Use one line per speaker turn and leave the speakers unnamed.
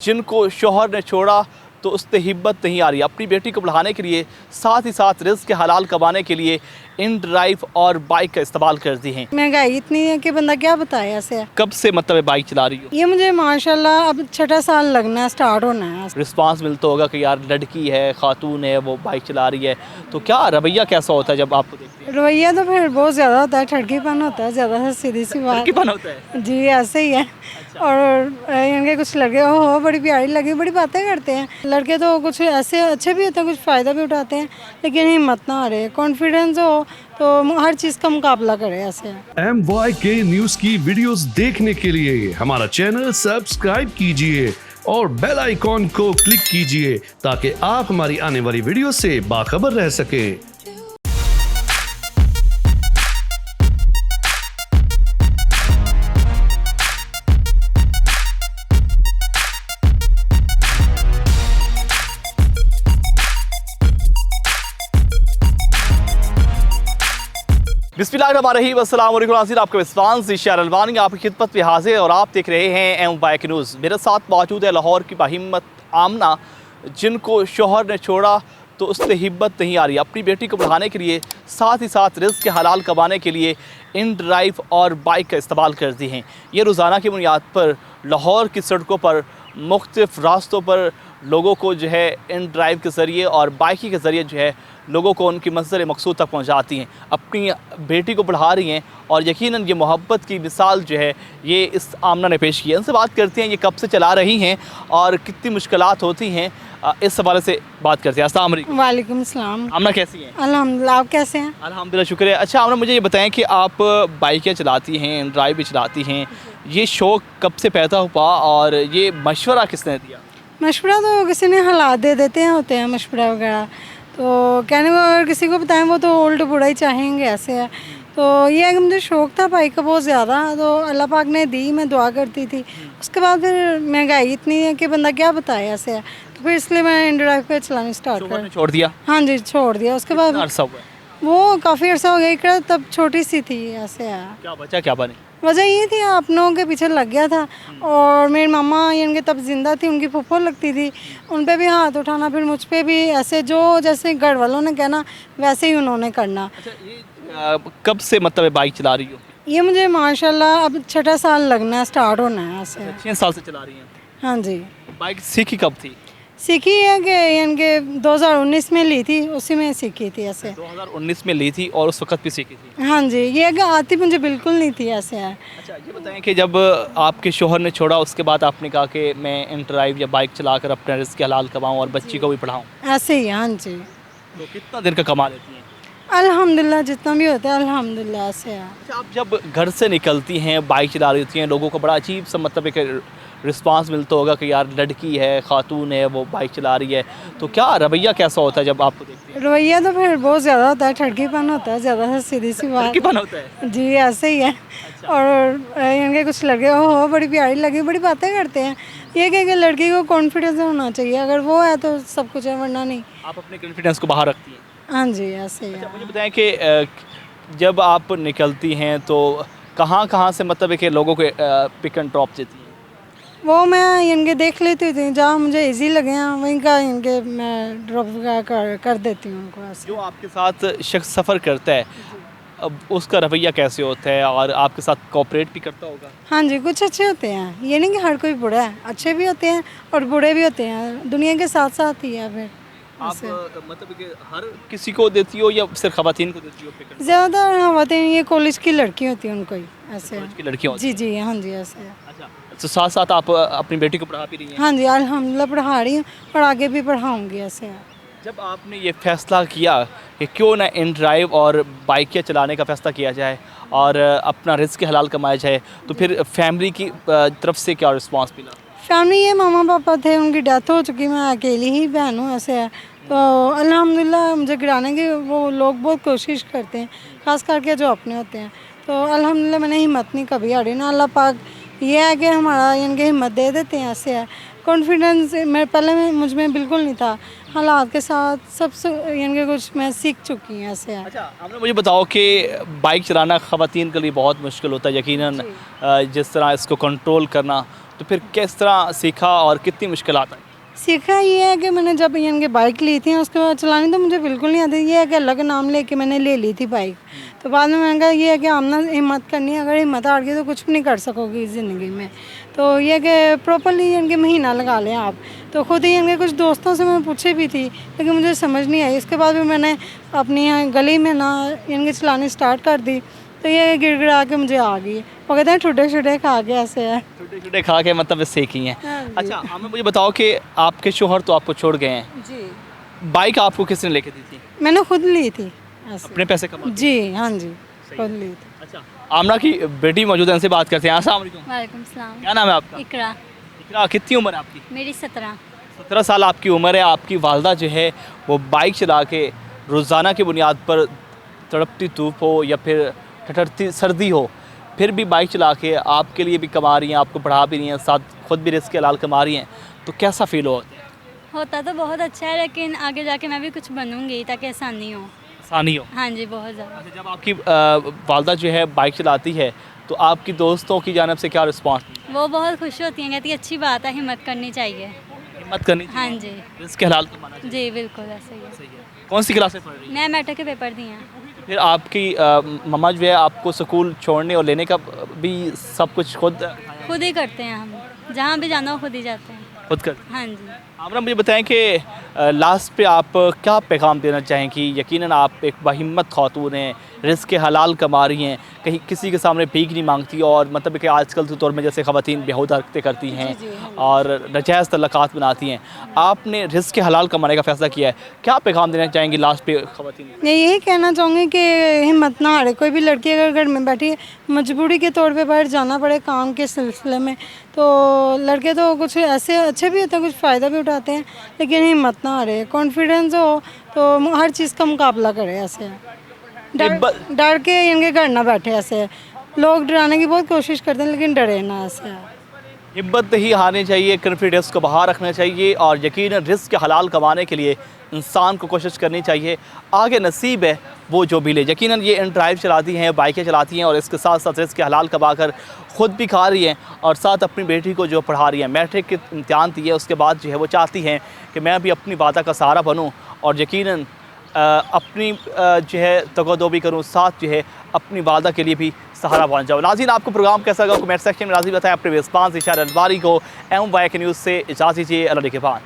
जिनको शौहर ने छोड़ा तो उससे हिम्मत नहीं आ रही अपनी बेटी को पढ़ाने के लिए, साथ ही साथ रिज़्क़ के हलाल कमाने के लिए इन ड्राइव और बाइक का इस्तेमाल करती हैं।
महंगाई इतनी है कि बंदा क्या बताए ऐसे।
कब से मतलब बाइक चला रही हो?
ये मुझे माशाल्लाह अब छठा साल लगना है, स्टार्ट होना है।
रिस्पांस मिलता होगा कि यार लड़की है, खातून है, वो बाइक चला रही है, तो क्या रवैया कैसा होता है जब आपको देखते हैं?
रवैया तो फिर बहुत ज़्यादा होता है, ठड़कीपन होता है ज़्यादा से, सीधी सी बात।
ठड़कीपन होता है
जी ऐसे ही है। और इनके कुछ लड़के हो बड़ी प्यारी लगी, बड़ी बातें करते हैं। लड़के तो कुछ ऐसे अच्छे भी होते हैं, कुछ फ़ायदा भी उठाते हैं, लेकिन हिम्मत ना आ रही, कॉन्फिडेंस हो तो हर चीज़ का मुकाबला करे ऐसे।
MYK न्यूज की वीडियोस देखने के लिए हमारा चैनल सब्सक्राइब कीजिए और बेल आइकॉन को क्लिक कीजिए ताकि आप हमारी आने वाली वीडियो से बाखबर रह सकें।
बिस्मिल्लाहिर्रहमानिर्रहीम, अस्सलाम वालेकुम नाज़रीन, आपका विश्वास शहर अलवानी आपकी खिदमत में हाजिर और आप देख रहे हैं MYK न्यूज़। मेरे साथ मौजूद है लाहौर की बाहिम्मत आमना, जिनको शौहर ने छोड़ा तो उससे हिम्मत नहीं आ रही अपनी बेटी को पढ़ाने के लिए, साथ ही साथ रिज़्क़ के हलाल कमाने के लिए इन ड्राइव और बाइक का इस्तेमाल करती हैं। ये रोज़ाना की बुनियाद पर लाहौर की सड़कों पर मुख्तलिफ़ रास्तों पर लोगों को जो है इन ड्राइव के ज़रिए और बाइकी के ज़रिए जो है लोगों को उनकी मंज़िल मकसूद तक पहुंचाती हैं, अपनी बेटी को पढ़ा रही हैं और यकीनन ये मोहब्बत की मिसाल जो है ये इस आमना ने पेश की है। उनसे बात करते हैं ये कब से चला रही हैं और कितनी मुश्किलात होती हैं, इस हवाले से बात करते हैं। अस्सलाम वालेकुम।
वालेकुम सलाम।
आमना कैसी हैं?
अल्हम्दुलिल्लाह, आप कैसे हैं?
अल्हम्दुलिल्लाह, शुक्र है। अच्छा आमना, मुझे ये बताएं कि आप बाइकें चलाती हैं, ड्राइव भी चलाती हैं, ये शौक़ कब से पैदा हुआ और ये मशवरा किसने दिया?
मशवरा तो किसी ने हालात दे देते हैं, होते हैं मशवरा वगैरह, तो कहने को अगर किसी को बताएं वो तो उल्ट बुरा ही चाहेंगे, ऐसे है। तो ये है कि मुझे शौक़ था बाइक का बहुत ज़्यादा, तो अल्लाह पाक ने दी, मैं दुआ करती थी। उसके बाद फिर महंगाई इतनी है कि बंदा क्या बताए ऐसे है, तो फिर इसलिए मैं इन ड्राइव पे चलानी स्टार्ट कर।
छोड़ दिया?
हाँ जी, छोड़ दिया। उसके बाद
अरसा हुआ?
वो काफ़ी अर्सा हो गया, तब छोटी सी थी, ऐसे है।
क्या बचा, क्या बने?
वजह ये थी अपनों के पीछे लग गया था, और मेरी मम्मा इनके तब जिंदा थी, उनकी फूफो लगती थी, उन पे भी हाथ उठाना, फिर मुझ पे भी ऐसे, जो जैसे घर वालों ने कहना वैसे ही उन्होंने करना।
अच्छा, ये कब से मतलब बाइक चला रही हो?
ये मुझे माशाल्लाह अब छठा साल लगना है, स्टार्ट होना है ऐसे।
6 साल से चला रही हैं?
हाँ जी।
बाइक सीखी कब थी?
सीखी है कि इनके 2019 में ली थी, उसी में सीखी थी ऐसे।
2019 में ली थी और उस वक्त भी सीखी थी?
हाँ जी, ये है कि आती मुझे बिल्कुल नहीं थी, ऐसे है।
अच्छा, ये बताएं कि जब आपके शौहर ने छोड़ा उसके बाद आपने कहा कि मैं इन ड्राइव या बाइक चलाकर अपने रिज़्क़ हलाल कमाऊँ और बच्ची को भी पढ़ाऊँ,
ऐसे ही। हाँ जी।
तो कितना दिन का कमा लेती हैं?
अल्हम्दुलिल्लाह, जितना भी होता है अल्हम्दुलिल्लाह, ऐसे है।
अच्छा, आप जब घर से निकलती हैं, बाइक चला रही होती हैं, लोगों को बड़ा अजीब सा मतलब एक रिस्पांस मिलता होगा कि यार लड़की है, खातून है, वो बाइक चला रही है, तो क्या रवैया कैसा होता है जब आपको देखते हैं?
रवैया तो फिर बहुत ज़्यादा होता है, ठड़कीपन होता है ज़्यादा से, सीधी सी बात।
ठड़कीपन होता है?
जी ऐसे ही है। और इनके कुछ लड़के हो बड़ी प्यारी लगी, बड़ी बातें करते हैं। ये कि लड़की को कॉन्फिडेंस होना चाहिए, अगर वो है तो सब कुछ है, वरना नहीं।
आप अपने कॉन्फिडेंस को बाहर रखती हैं?
हाँ जी, ऐसे ही है।
मुझे बताएं कि जब आप निकलती हैं तो कहाँ कहाँ से मतलब है कि लोगों के पिक एंड ड्रॉप देती हैं?
वो मैं इनके देख लेती थी, जहाँ मुझे इजी लगे हैं वहीं का इनके मैं ड्रॉप कर देती हूँ उनको ऐसे।
जो आपके साथ शख्स सफ़र करता है, अब उसका रवैया कैसे होता है और आपके साथ कोऑपरेट भी करता होगा?
हाँ जी, कुछ अच्छे होते हैं, ये नहीं कि हर कोई बुरा है, अच्छे भी होते हैं और बुरे भी होते हैं, दुनिया के साथ साथ ही है। फिर
आप मतलब कि हर किसी को देती हो या सिर्फ ख़वातीन को देती हो पिक एंड
ज़्यादातर हाँ होते हैं, ये कॉलेज की लड़की होती है, उनको ही ऐसे।
ड्रॉप की लड़कियाँ होती
जी जी, हाँ जी, ऐसे है।
अच्छा, तो साथ साथ आप अपनी बेटी को पढ़ा भी रही हैं?
हाँ जी, अल्हम्दुलिल्लाह पढ़ा रही हूँ और आगे भी पढ़ाऊँगी, ऐसे है।
जब आपने ये फ़ैसला किया कि क्यों ना इन ड्राइव और बाइकें चलाने का फ़ैसला किया जाए और अपना रिज़्क़ हलाल कमाया जाए, तो फिर फैमिली की तरफ से क्या रिस्पांस मिला?
फैमिली ये मामा पापा थे, उनकी डेथ हो चुकी, मैं अकेली ही बहन हूँ, ऐसे है। तो अल्हम्दुलिल्लाह मुझे गिराने की वो लोग बहुत कोशिश करते हैं, ख़ास करके जो अपने होते हैं। तो अल्हम्दुलिल्लाह मैंने हिम्मत नहीं कभी हारी ना, अल्लाह पाक ये है कि हमारा इनके हिम्मत दे देते हैं, ऐसे है। कॉन्फिडेंस मैं पहले मुझ में बिल्कुल नहीं था, हालात के साथ सबसे इनके कुछ मैं सीख चुकी हूँ, ऐसे है।
अच्छा, आपने मुझे बताओ कि बाइक चलाना ख़वातीन के लिए बहुत मुश्किल होता है, यकीनन जिस तरह इसको कंट्रोल करना तो फिर किस तरह सीखा और कितनी मुश्किलात आई?
सीखा ये है कि मैंने जब इनके बाइक ली थी उसके बाद चलानी तो मुझे बिल्कुल नहीं आती। ये है कि अल्लाह का नाम लेके मैंने ले ली थी बाइक। तो बाद में मैंने कहा ये है कि आमना हिम्मत करनी है, अगर हिम्मत हार गई तो कुछ भी नहीं कर सकोगी ज़िंदगी में। तो ये है कि प्रॉपरली इनके महीना लगा लें आप। तो खुद ही इनके कुछ दोस्तों से मैं पूछी भी थी लेकिन मुझे समझ नहीं आई। इसके बाद भी मैंने अपनी यहाँ गली में ना इनके चलानी स्टार्ट कर दी तो ये गिड़गिड़ा के मुझे आ गई। वो कहते हैं ठुडे ठुडे खा के ऐसे है।
छोटे छोटे खा के मतलब सीखी हैं।
हाँ जी।
अच्छा हमें मुझे बताओ कि आपके शोहर तो आपको छोड़ गए हैं,
जी
बाइक आपको किसने लेके दी थी?
मैंने खुद ली थी ऐसे।
अपने पैसे कमा?
जी हाँ जी, खुद ली थी।
अच्छा आमना की बेटी मौजूद है, उनसे बात करते हैं। अस्सलाम वालेकुम।
वालेकुम सलाम।
क्या नाम है आपका?
इकरा।
इकरा, कितनी उम्र है आपकी?
मेरी 17।
17 साल आपकी उम्र है। आपकी वालदा जो है वो बाइक चला के रोज़ाना की बुनियाद पर तड़पती धूप हो या फिर ठठरती सर्दी हो फिर भी बाइक चला के आपके लिए भी कमा रही हैं, आपको पढ़ा भी रही हैं, साथ खुद भी रिस्क हलाल कमा रही हैं, तो कैसा फील
होता तो बहुत अच्छा है लेकिन आगे जाके मैं भी कुछ बनूंगी ताकि आसानी हो।
आसानी हो?
हाँ जी बहुत ज़्यादा।
अच्छा जब आपकी वालदा जो है बाइक चलाती है तो आपकी दोस्तों की जानिब से क्या रिस्पॉन्स?
वो बहुत खुश होती हैं, कहती है अच्छी बात है, हिम्मत करनी चाहिए।
हिम्मत करनी
हाँ
चाहिए,
जी
रिस्क हलाल कमाना चाहिए।
जी बिल्कुल ऐसे ही है।
सही है। कौन सी क्लास में पढ़ रही है?
मैं मैट्रिक के पेपर दिए हैं।
फिर आपकी मम्मा जो है आपको स्कूल छोड़ने और लेने का भी सब कुछ
खुद ही करते हैं हम, जहाँ भी जाना हो खुद ही जाते हैं।
खुद कर?
हाँ जी।
आमना मुझे बताएं कि लास्ट पे आप क्या पैगाम देना चाहें कि यकीनन आप एक बाहिम्मत खातून हैं, रिस्क हलाल कमा रही हैं, कहीं किसी के सामने भीख नहीं मांगती और मतलब कि आजकल के दौर में जैसे ख़वातीन बेहुदा हरकतें करती हैं और नाजायज़ तल्लक़ात बनाती हैं, आपने रिस्क हलाल कमाने का फ़ैसला किया है, क्या पैगाम देना चाहेंगी लास्ट पे ख़वातीन?
मैं यही कहना चाहूँगी कि हिम्मत ना हारे। कोई भी लड़की अगर घर में बैठी है, मजबूरी के तौर पे बाहर जाना पड़े काम के सिलसिले में, तो लड़के तो कुछ ऐसे अच्छे भी होते हैं, कुछ फ़ायदा भी उठाते हैं, लेकिन हिम्मत ना हारे, कॉन्फिडेंस हो तो हर चीज़ का मुकाबला करे। ऐसे डर के इनके घर ना बैठे। ऐसे लोग डराने की बहुत कोशिश करते हैं लेकिन डरे ना। ऐसे
हिम्मत नहीं हारनी चाहिए, कॉन्फिडेंस को बाहर रखना चाहिए और यकीनन रिस्क हलाल कमाने के लिए इंसान को कोशिश करनी चाहिए। आगे नसीब है वो जो भी ले। यकीनन ये इन ड्राइव चलाती हैं, बाइकें चलाती हैं और इसके साथ साथ रिस्क हलाल कमा कर ख़ुद भी खा रही हैं और साथ अपनी बेटी को जो पढ़ा रही हैं। मैट्रिक के इम्तिहान दिए उसके बाद जो है वो चाहती हैं कि मैं भी अपनी वादा का सहारा बनूँ और यकीनन अपनी जो है तगोदोबी करूँ, साथ जो है अपनी वादा के लिए भी सहारा बन जाओ। नाज़रीन आपको प्रोग्राम कैसा लगा कमेंट सेक्शन में नाज़रीन बताएं। अपने रिस्पांस इशारा अलवारी को MYK न्यूज़ से इजाज़त दीजिए। अल्लाह के बाद।